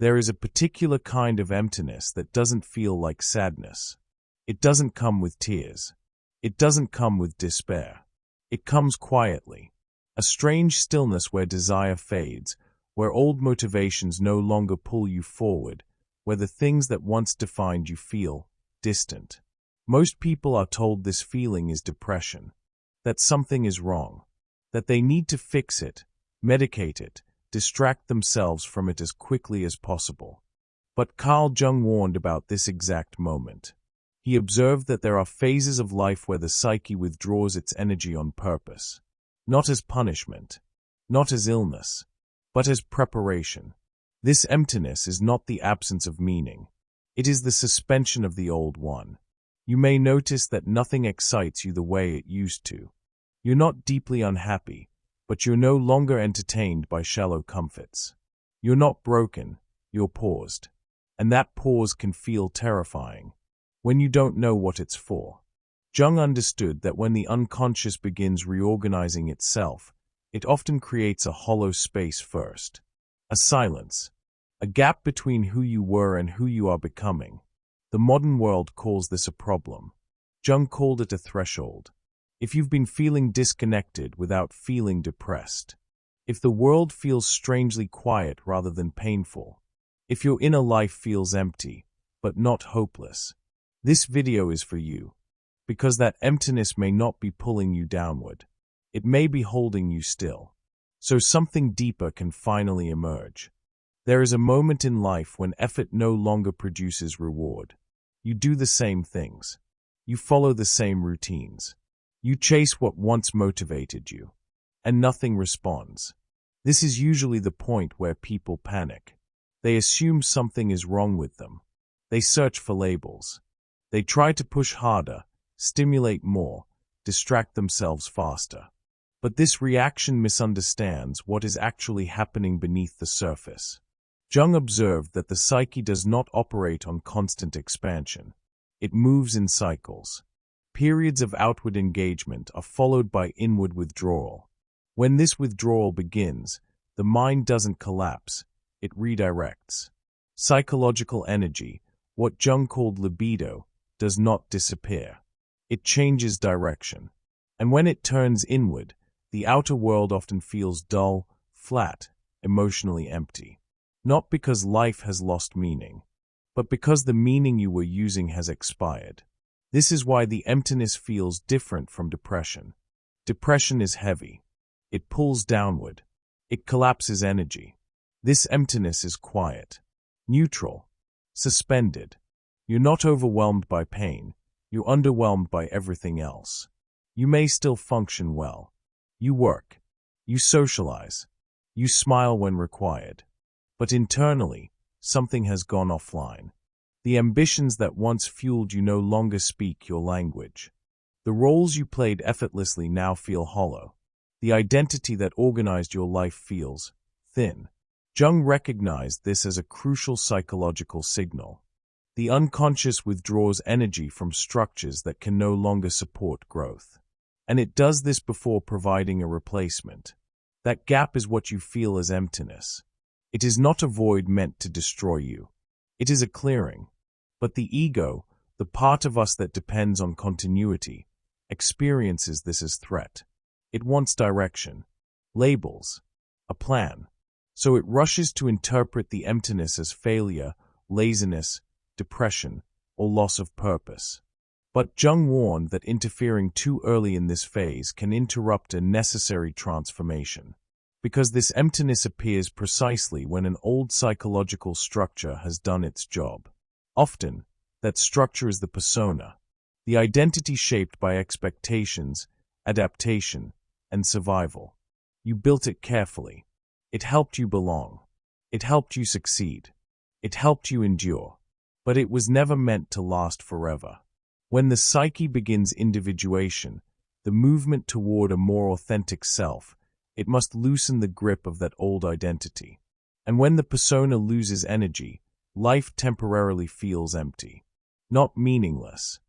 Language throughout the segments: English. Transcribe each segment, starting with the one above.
There is a particular kind of emptiness that doesn't feel like sadness. It doesn't come with tears. It doesn't come with despair. It comes quietly. A strange stillness where desire fades, where old motivations no longer pull you forward, where the things that once defined you feel distant. Most people are told this feeling is depression, that something is wrong, that they need to fix it, medicate it, distract themselves from it as quickly as possible. But Carl Jung warned about this exact moment. He observed that there are phases of life where the psyche withdraws its energy on purpose, not as punishment, not as illness, but as preparation. This emptiness is not the absence of meaning. It is the suspension of the old one. You may notice that nothing excites you the way it used to. You're not deeply unhappy, but you're no longer entertained by shallow comforts. You're not broken, you're paused. And that pause can feel terrifying, when you don't know what it's for. Jung understood that when the unconscious begins reorganizing itself, it often creates a hollow space first. A silence. A gap between who you were and who you are becoming. The modern world calls this a problem. Jung called it a threshold. If you've been feeling disconnected without feeling depressed, if the world feels strangely quiet rather than painful, if your inner life feels empty, but not hopeless, this video is for you. Because that emptiness may not be pulling you downward. It may be holding you still. So something deeper can finally emerge. There is a moment in life when effort no longer produces reward. You do the same things. You follow the same routines. You chase what once motivated you. And nothing responds. This is usually the point where people panic. They assume something is wrong with them. They search for labels. They try to push harder, stimulate more, distract themselves faster. But this reaction misunderstands what is actually happening beneath the surface. Jung observed that the psyche does not operate on constant expansion. It moves in cycles. Periods of outward engagement are followed by inward withdrawal. When this withdrawal begins, the mind doesn't collapse, it redirects. Psychological energy, what Jung called libido, does not disappear. It changes direction. And when it turns inward, the outer world often feels dull, flat, emotionally empty. Not because life has lost meaning, but because the meaning you were using has expired. This is why the emptiness feels different from depression. Depression is heavy. It pulls downward. It collapses energy. This emptiness is quiet, neutral, suspended. You're not overwhelmed by pain. You're underwhelmed by everything else. You may still function well. You work. You socialize. You smile when required. But internally, something has gone offline. The ambitions that once fueled you no longer speak your language. The roles you played effortlessly now feel hollow. The identity that organized your life feels thin. Jung recognized this as a crucial psychological signal. The unconscious withdraws energy from structures that can no longer support growth. And it does this before providing a replacement. That gap is what you feel as emptiness. It is not a void meant to destroy you. It is a clearing. But the ego, the part of us that depends on continuity, experiences this as threat. It wants direction, labels, a plan. So it rushes to interpret the emptiness as failure, laziness, depression, or loss of purpose. But Jung warned that interfering too early in this phase can interrupt a necessary transformation. Because this emptiness appears precisely when an old psychological structure has done its job. Often, that structure is the persona, the identity shaped by expectations, adaptation, and survival. You built it carefully. It helped you belong. It helped you succeed. It helped you endure. But it was never meant to last forever. When the psyche begins individuation, the movement toward a more authentic self, it must loosen the grip of that old identity. And when the persona loses energy, life temporarily feels empty. Not meaningless.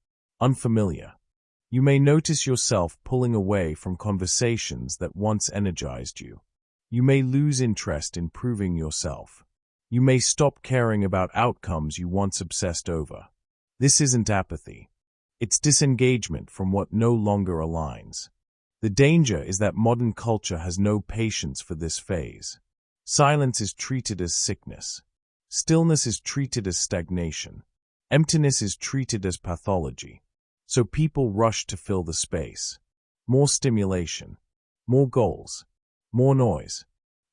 Unfamiliar. You may notice yourself pulling away from conversations that once energized you. You may lose interest in proving yourself. You may stop caring about outcomes you once obsessed over. This isn't apathy. It's disengagement from what no longer aligns. The danger is that modern culture has no patience for this phase. Silence is treated as sickness. Stillness is treated as stagnation. Emptiness is treated as pathology. So people rush to fill the space. More stimulation, more goals, more noise.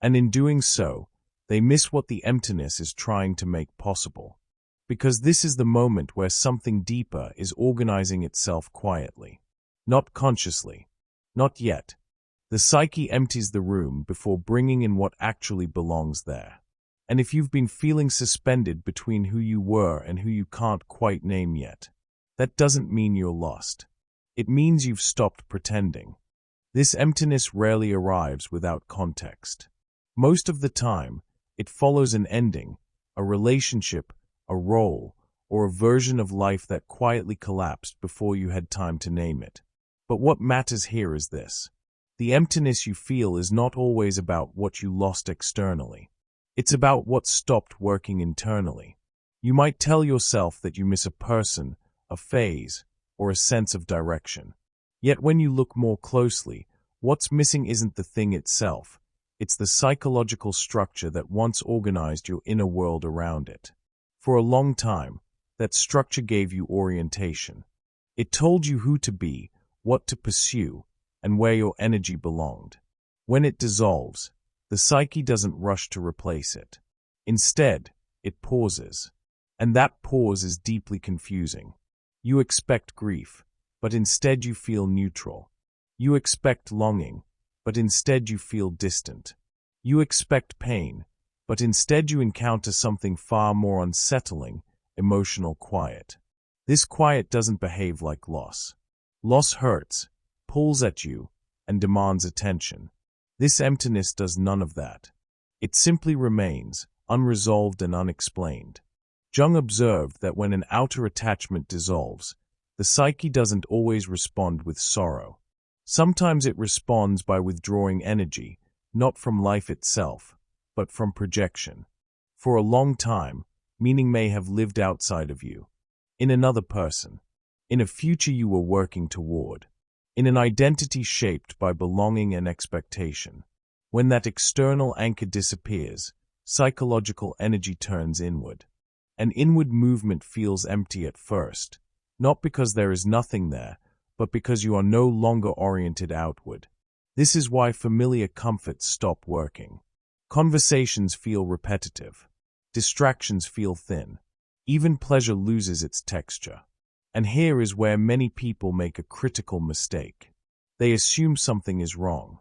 And in doing so, they miss what the emptiness is trying to make possible. Because this is the moment where something deeper is organizing itself quietly. Not consciously. Not yet. The psyche empties the room before bringing in what actually belongs there. And if you've been feeling suspended between who you were and who you can't quite name yet, that doesn't mean you're lost. It means you've stopped pretending. This emptiness rarely arrives without context. Most of the time, it follows an ending, a relationship, a role, or a version of life that quietly collapsed before you had time to name it. But what matters here is this. The emptiness you feel is not always about what you lost externally. It's about what stopped working internally. You might tell yourself that you miss a person, a phase, or a sense of direction. Yet when you look more closely, what's missing isn't the thing itself. It's the psychological structure that once organized your inner world around it. For a long time, that structure gave you orientation. It told you who to be, what to pursue, and where your energy belonged. When it dissolves, the psyche doesn't rush to replace it. Instead, it pauses. And that pause is deeply confusing. You expect grief, but instead you feel neutral. You expect longing, but instead you feel distant. You expect pain, but instead you encounter something far more unsettling, emotional quiet. This quiet doesn't behave like loss. Loss hurts, pulls at you, and demands attention. This emptiness does none of that. It simply remains, unresolved and unexplained. Jung observed that when an outer attachment dissolves, the psyche doesn't always respond with sorrow. Sometimes it responds by withdrawing energy, not from life itself, but from projection. For a long time, meaning may have lived outside of you, in another person, in a future you were working toward, in an identity shaped by belonging and expectation. When that external anchor disappears, psychological energy turns inward. An inward movement feels empty at first, not because there is nothing there, but because you are no longer oriented outward. This is why familiar comforts stop working. Conversations feel repetitive. Distractions feel thin. Even pleasure loses its texture. And here is where many people make a critical mistake. They assume something is wrong.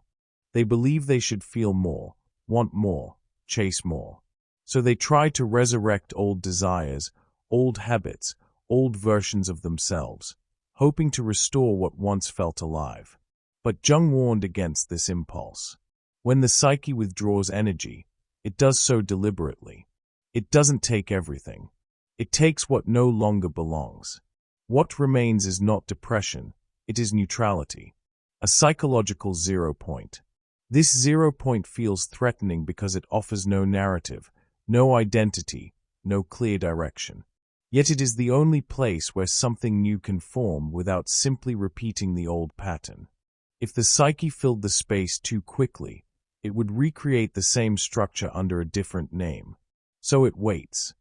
They believe they should feel more, want more, chase more. So they try to resurrect old desires, old habits, old versions of themselves, hoping to restore what once felt alive. But Jung warned against this impulse. When the psyche withdraws energy, it does so deliberately. It doesn't take everything. It takes what no longer belongs. What remains is not depression, it is neutrality. A psychological 0 point. This 0 point feels threatening because it offers no narrative, no identity, no clear direction. Yet it is the only place where something new can form without simply repeating the old pattern. If the psyche filled the space too quickly, it would recreate the same structure under a different name. So it waits.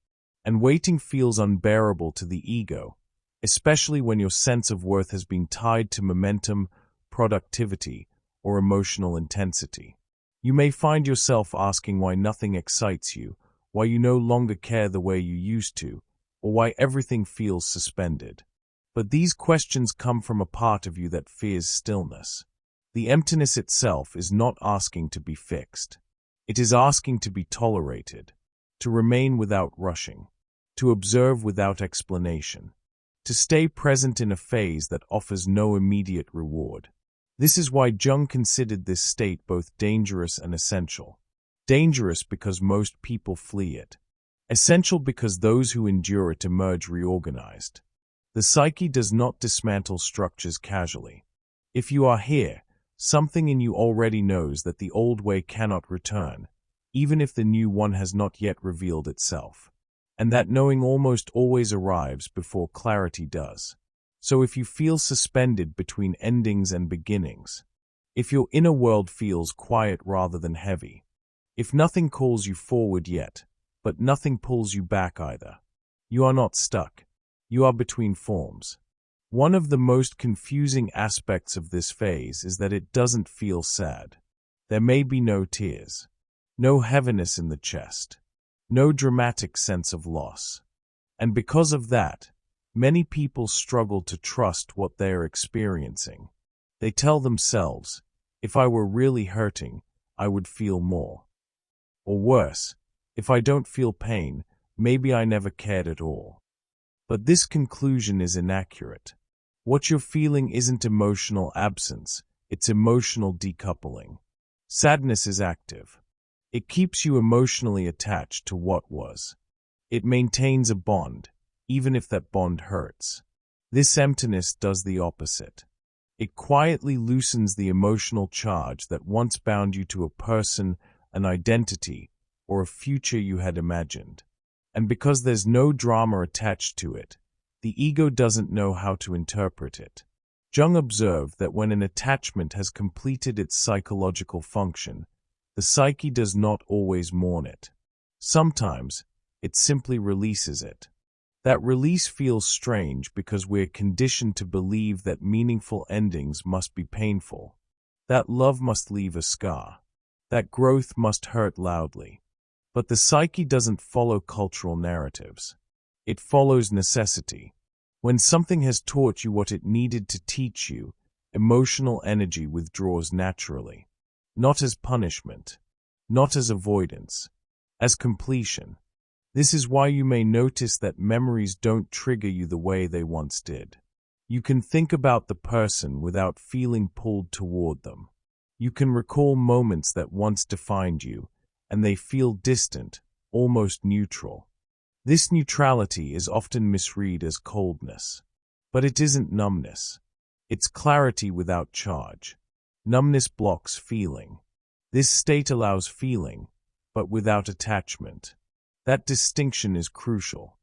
And waiting feels unbearable to the ego, especially when your sense of worth has been tied to momentum, productivity, or emotional intensity. You may find yourself asking why nothing excites you, why you no longer care the way you used to, or why everything feels suspended. But these questions come from a part of you that fears stillness. The emptiness itself is not asking to be fixed. It is asking to be tolerated, to remain without rushing, to observe without explanation, to stay present in a phase that offers no immediate reward. This is why Jung considered this state both dangerous and essential. Dangerous because most people flee it. Essential because those who endure it emerge reorganized. The psyche does not dismantle structures casually. If you are here, something in you already knows that the old way cannot return, even if the new one has not yet revealed itself. And that knowing almost always arrives before clarity does. So if you feel suspended between endings and beginnings, if your inner world feels quiet rather than heavy, if nothing calls you forward yet, but nothing pulls you back either, you are not stuck. You are between forms. One of the most confusing aspects of this phase is that it doesn't feel sad. There may be no tears, no heaviness in the chest, no dramatic sense of loss. And because of that, many people struggle to trust what they are experiencing. They tell themselves, if I were really hurting, I would feel more. Or worse, if I don't feel pain, maybe I never cared at all. But this conclusion is inaccurate. What you're feeling isn't emotional absence, it's emotional decoupling. Sadness is active. It keeps you emotionally attached to what was. It maintains a bond, even if that bond hurts. This emptiness does the opposite. It quietly loosens the emotional charge that once bound you to a person, an identity, or a future you had imagined. And because there's no drama attached to it, the ego doesn't know how to interpret it. Jung observed that when an attachment has completed its psychological function, the psyche does not always mourn it. Sometimes, it simply releases it. That release feels strange because we're conditioned to believe that meaningful endings must be painful, that love must leave a scar, that growth must hurt loudly. But the psyche doesn't follow cultural narratives. It follows necessity. When something has taught you what it needed to teach you, emotional energy withdraws naturally. Not as punishment, not as avoidance, as completion. This is why you may notice that memories don't trigger you the way they once did. You can think about the person without feeling pulled toward them. You can recall moments that once defined you, and they feel distant, almost neutral. This neutrality is often misread as coldness. But it isn't numbness. It's clarity without charge. Numbness blocks feeling. This state allows feeling, but without attachment. That distinction is crucial,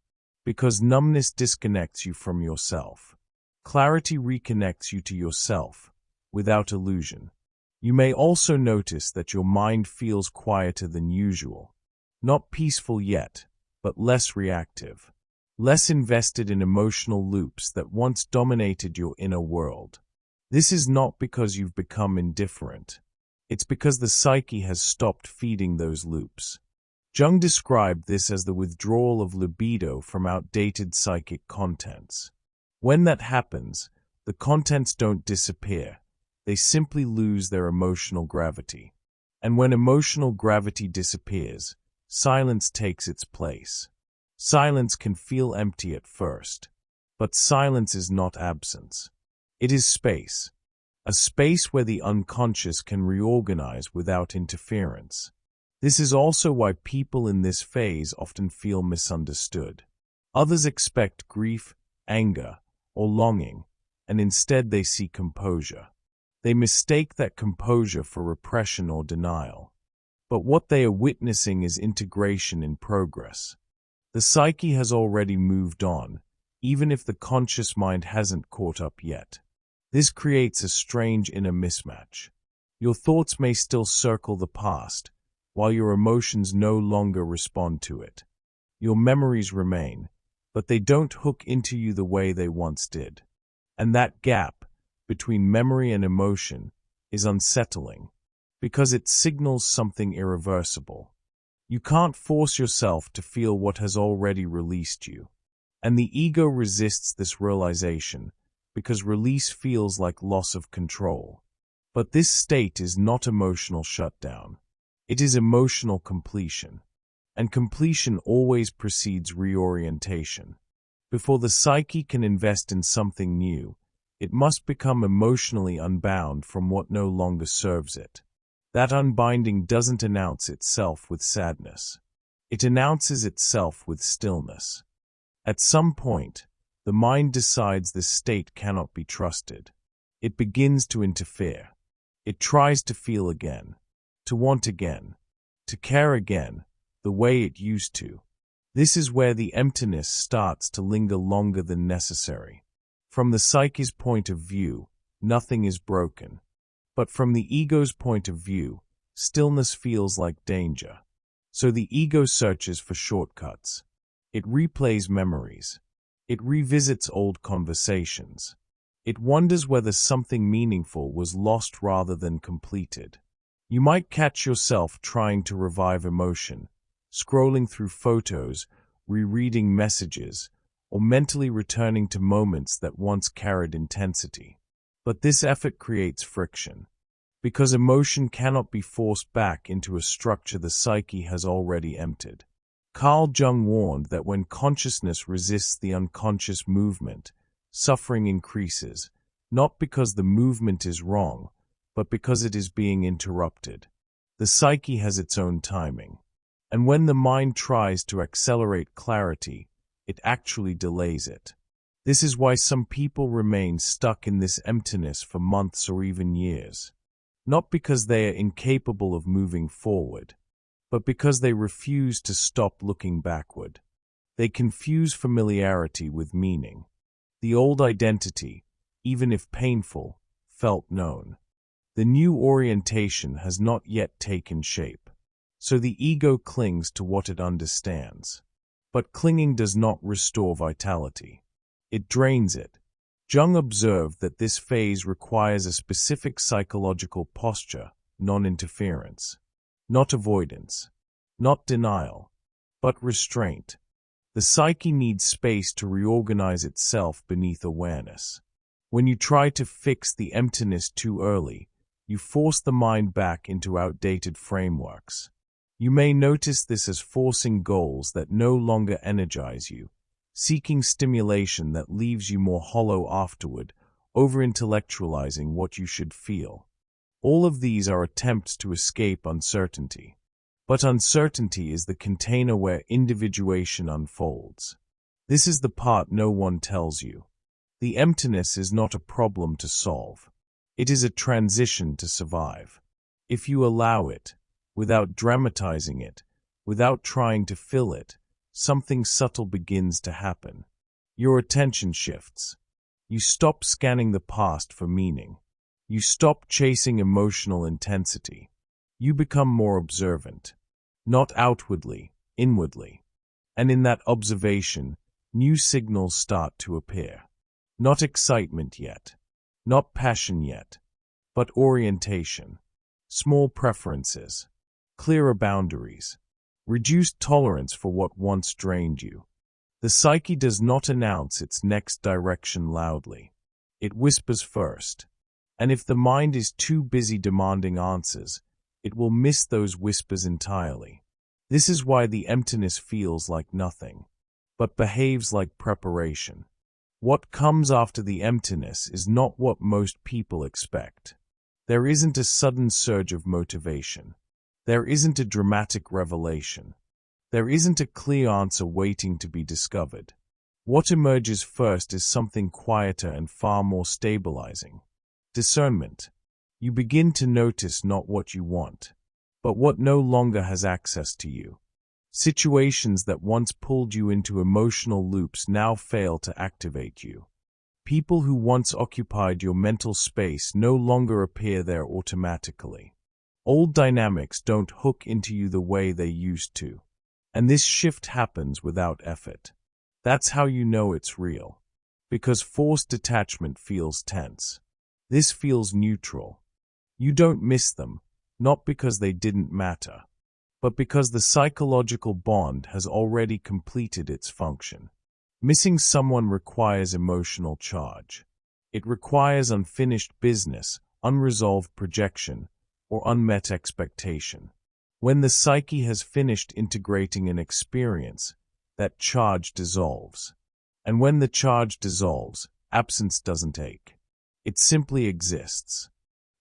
because numbness disconnects you from yourself. Clarity reconnects you to yourself, without illusion. You may also notice that your mind feels quieter than usual. Not peaceful yet, but less reactive. Less invested in emotional loops that once dominated your inner world. This is not because you've become indifferent. It's because the psyche has stopped feeding those loops. Jung described this as the withdrawal of libido from outdated psychic contents. When that happens, the contents don't disappear. They simply lose their emotional gravity. And when emotional gravity disappears, silence takes its place. Silence can feel empty at first, but silence is not absence. It is space. A space where the unconscious can reorganize without interference. This is also why people in this phase often feel misunderstood. Others expect grief, anger, or longing, and instead they see composure. They mistake that composure for repression or denial. But what they are witnessing is integration in progress. The psyche has already moved on, even if the conscious mind hasn't caught up yet. This creates a strange inner mismatch. Your thoughts may still circle the past, while your emotions no longer respond to it. Your memories remain, but they don't hook into you the way they once did. And that gap, between memory and emotion, is unsettling, because it signals something irreversible. You can't force yourself to feel what has already released you. And the ego resists this realization, because release feels like loss of control. But this state is not emotional shutdown. It is emotional completion. And completion always precedes reorientation. Before the psyche can invest in something new, it must become emotionally unbound from what no longer serves it. That unbinding doesn't announce itself with sadness. It announces itself with stillness. At some point, the mind decides this state cannot be trusted. It begins to interfere. It tries to feel again, to want again. to care again, the way it used to. This is where the emptiness starts to linger longer than necessary. From the psyche's point of view, nothing is broken. But from the ego's point of view, stillness feels like danger. So the ego searches for shortcuts. It replays memories. It revisits old conversations. It wonders whether something meaningful was lost rather than completed. You might catch yourself trying to revive emotion, scrolling through photos, rereading messages, or mentally returning to moments that once carried intensity. But this effort creates friction, because emotion cannot be forced back into a structure the psyche has already emptied. Carl Jung warned that when consciousness resists the unconscious movement, suffering increases, not because the movement is wrong, but because it is being interrupted. The psyche has its own timing, and when the mind tries to accelerate clarity, it actually delays it. This is why some people remain stuck in this emptiness for months or even years. Not because they are incapable of moving forward, but because they refuse to stop looking backward. They confuse familiarity with meaning. The old identity, even if painful, felt known. The new orientation has not yet taken shape, so the ego clings to what it understands. But clinging does not restore vitality. It drains it. Jung observed that this phase requires a specific psychological posture, non-interference. Not avoidance, not denial, but restraint. The psyche needs space to reorganize itself beneath awareness. When you try to fix the emptiness too early, you force the mind back into outdated frameworks. You may notice this as forcing goals that no longer energize you, seeking stimulation that leaves you more hollow afterward, over-intellectualizing what you should feel. All of these are attempts to escape uncertainty. But uncertainty is the container where individuation unfolds. This is the part no one tells you. The emptiness is not a problem to solve. It is a transition to survive. If you allow it, without dramatizing it, without trying to fill it, something subtle begins to happen. Your attention shifts. You stop scanning the past for meaning. You stop chasing emotional intensity. You become more observant, not outwardly, inwardly. And in that observation, new signals start to appear. Not excitement yet, not passion yet, but orientation, small preferences, clearer boundaries, reduced tolerance for what once drained you. The psyche does not announce its next direction loudly. It whispers first. And if the mind is too busy demanding answers, it will miss those whispers entirely. This is why the emptiness feels like nothing, but behaves like preparation. What comes after the emptiness is not what most people expect. There isn't a sudden surge of motivation. There isn't a dramatic revelation. There isn't a clear answer waiting to be discovered. What emerges first is something quieter and far more stabilizing. Discernment. You begin to notice not what you want, but what no longer has access to you. Situations that once pulled you into emotional loops now fail to activate you. People who once occupied your mental space no longer appear there automatically. Old dynamics don't hook into you the way they used to. And this shift happens without effort. That's how you know it's real. Because forced detachment feels tense. This feels neutral. You don't miss them, not because they didn't matter, but because the psychological bond has already completed its function. Missing someone requires emotional charge. It requires unfinished business, unresolved projection, or unmet expectation. When the psyche has finished integrating an experience, that charge dissolves. And when the charge dissolves, absence doesn't ache. It simply exists.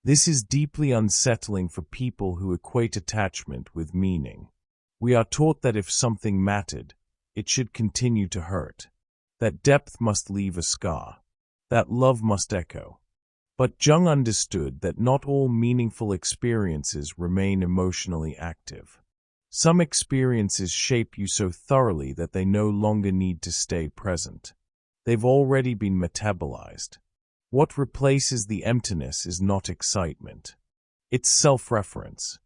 This is deeply unsettling for people who equate attachment with meaning. We are taught that if something mattered, it should continue to hurt. That depth must leave a scar. That love must echo. But Jung understood that not all meaningful experiences remain emotionally active. Some experiences shape you so thoroughly that they no longer need to stay present. They've already been metabolized. What replaces the emptiness is not excitement. It's self-reference.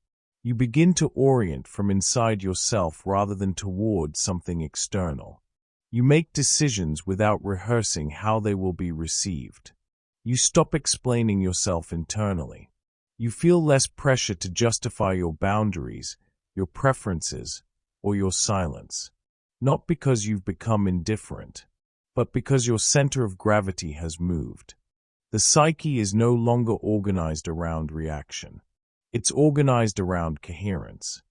You begin to orient from inside yourself rather than toward something external. You make decisions without rehearsing how they will be received. You stop explaining yourself internally. You feel less pressure to justify your boundaries, your preferences, or your silence. Not because you've become indifferent, but because your center of gravity has moved. The psyche is no longer organized around reaction. It's organized around coherence.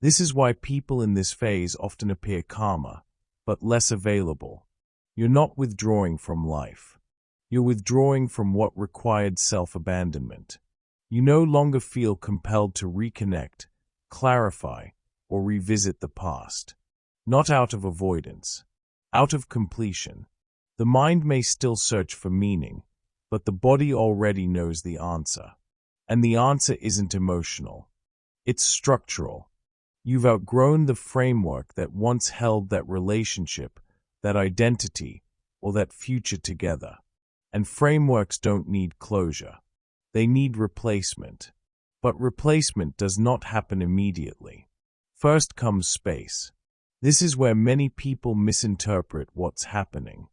This is why people in this phase often appear calmer, but less available. You're not withdrawing from life. You're withdrawing from what required self-abandonment. You no longer feel compelled to reconnect, clarify, or revisit the past. Not out of avoidance, out of completion. The mind may still search for meaning, but the body already knows the answer. And the answer isn't emotional. It's structural. You've outgrown the framework that once held that relationship, that identity, or that future together. And frameworks don't need closure. They need replacement. But replacement does not happen immediately. First comes space. This is where many people misinterpret what's happening.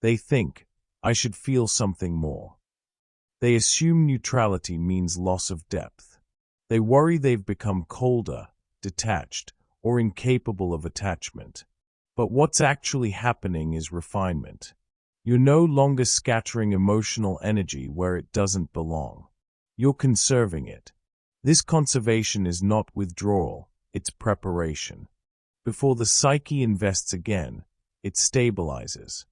They think, I should feel something more. They assume neutrality means loss of depth. They worry they've become colder, detached, or incapable of attachment. But what's actually happening is refinement. You're no longer scattering emotional energy where it doesn't belong. You're conserving it. This conservation is not withdrawal, it's preparation. Before the psyche invests again, it stabilizes.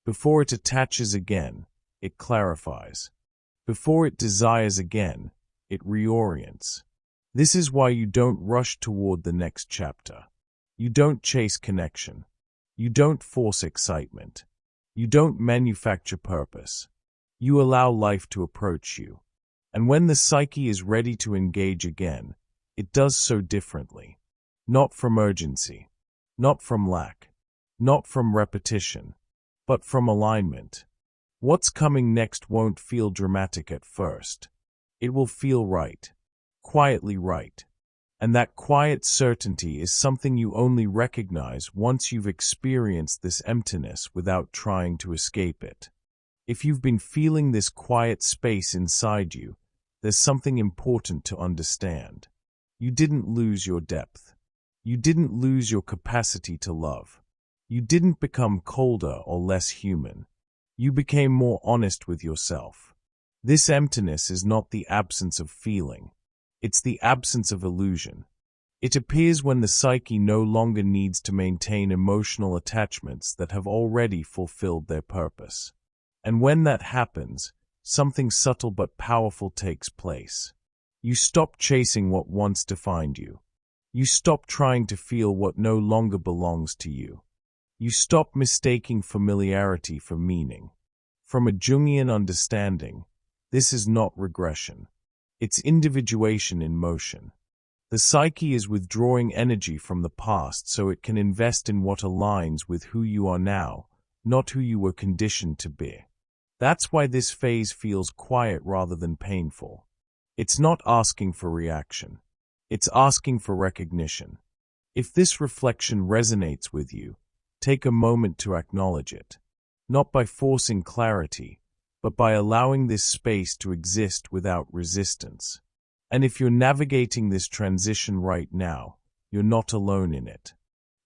Before it attaches again, it clarifies. Before it desires again, it reorients. This is why you don't rush toward the next chapter. You don't chase connection. You don't force excitement. You don't manufacture purpose. You allow life to approach you. And when the psyche is ready to engage again, it does so differently. Not from urgency. Not from lack. Not from repetition. But from alignment. What's coming next won't feel dramatic at first. It will feel right. Quietly right. And that quiet certainty is something you only recognize once you've experienced this emptiness without trying to escape it. If you've been feeling this quiet space inside you, there's something important to understand. You didn't lose your depth. You didn't lose your capacity to love. You didn't become colder or less human. You became more honest with yourself. This emptiness is not the absence of feeling. It's the absence of illusion. It appears when the psyche no longer needs to maintain emotional attachments that have already fulfilled their purpose. And when that happens, something subtle but powerful takes place. You stop chasing what once defined you. You stop trying to feel what no longer belongs to you. You stop mistaking familiarity for meaning. From a Jungian understanding, this is not regression. It's individuation in motion. The psyche is withdrawing energy from the past so it can invest in what aligns with who you are now, not who you were conditioned to be. That's why this phase feels quiet rather than painful. It's not asking for reaction. It's asking for recognition. If this reflection resonates with you, take a moment to acknowledge it. Not by forcing clarity, but by allowing this space to exist without resistance. And if you're navigating this transition right now, you're not alone in it.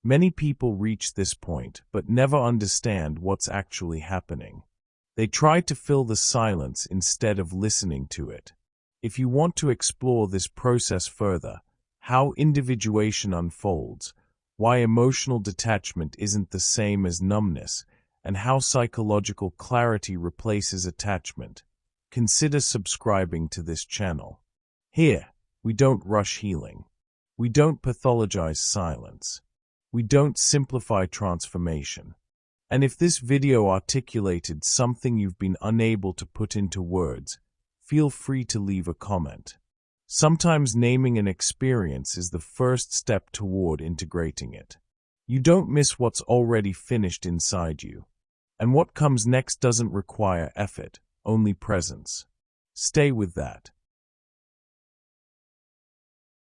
Many people reach this point but never understand what's actually happening. They try to fill the silence instead of listening to it. If you want to explore this process further, how individuation unfolds, why emotional detachment isn't the same as numbness, and how psychological clarity replaces attachment, consider subscribing to this channel. Here, we don't rush healing. We don't pathologize silence. We don't simplify transformation. And if this video articulated something you've been unable to put into words, feel free to leave a comment. Sometimes naming an experience is the first step toward integrating it. You don't miss what's already finished inside you. And what comes next doesn't require effort, only presence. Stay with that.